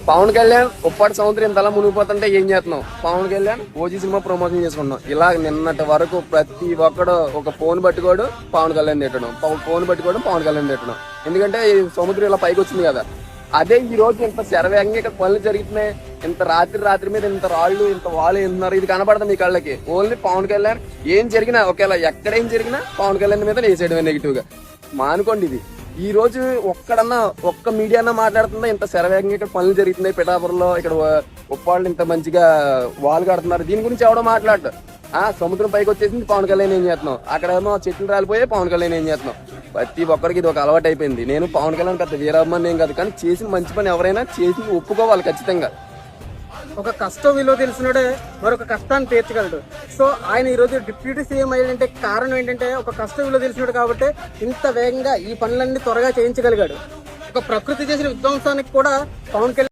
పవన్ కళ్యాణ్ ఉప్పాటి సముద్రం ఇంతలా మునిగిపోతుంటే ఏం చేస్తున్నాం? Pawan Kalyan OG cinema promotion చేసుకున్నాం. ఇలా నిన్నటి వరకు ప్రతి ఒక్కడు ఒక ఫోన్ పట్టుకోడు పవన్ కళ్యాణ్ తిట్టడం, ఫోన్ పట్టుకోవడం పవన్ కళ్యాణ్ తిట్టడం. ఎందుకంటే ఈ సముద్రం ఇలా పైకి వచ్చింది కదా. అదే ఈ రోజు ఇంత శరవేగంగా ఇక్కడ పనులు జరుగుతున్నాయి. ఇంత రాత్రి మీద ఇంత రాళ్ళు ఇంత వాళ్ళు ఎంతున్నారు, ఇది కనపడదు మీ కళ్ళకి. ఓన్లీ పవన్ కళ్యాణ్ ఏం జరిగినా ఒకేలా ఎక్కడేం జరిగినా పవన్ కళ్యాణ్ మీద వేసేయడమే నెగిటివ్ గా. మానుకోండి ఇది. ఈ రోజు ఒక్క మీడియా అన్నా మాట్లాడుతుందా? ఇంత శరవేగంగా ఇక్కడ పనులు జరుగుతున్నాయి పిఠాపురంలో, ఇక్కడ ఉప్పాళ్ళు ఇంత మంచిగా వాల్ కడుతున్నారు, దీని గురించి ఎవడో మాట్లాడు. సముద్రం పైకి వచ్చేసింది పవన్ కళ్యాణ్ ఏం చేస్తున్నాం, అక్కడేమో చెట్లు రాలిపోయాయి పవన్ కళ్యాణ్ ఏం చేస్తున్నాం. ప్రతి ఒక్కరికి ఇది ఒక అలవాటు అయిపోయింది. నేను పవన్ కళ్యాణ్ పెద్ద వీరాభిమాని ఏం కాదు, కానీ చేసిన మంచి పని ఎవరైనా చేసి ఒప్పుకోవాలి ఖచ్చితంగా. ఒక కష్టం విలువ తెలిసినోడే మరొక కష్టాన్ని తీర్చగలడు. సో ఆయన ఈ రోజు డిప్యూటీ సీఎం అయ్యాడంటే కారణం ఏంటంటే ఒక కష్టం విలువ తెలిసినోడు కాబట్టి ఇంత వేగంగా ఈ పనులన్నీ త్వరగా చేయించగలిగాడు. ఒక ప్రకృతి చేసిన విధ్వంసానికి కూడా పవన్ కళ్యాణ్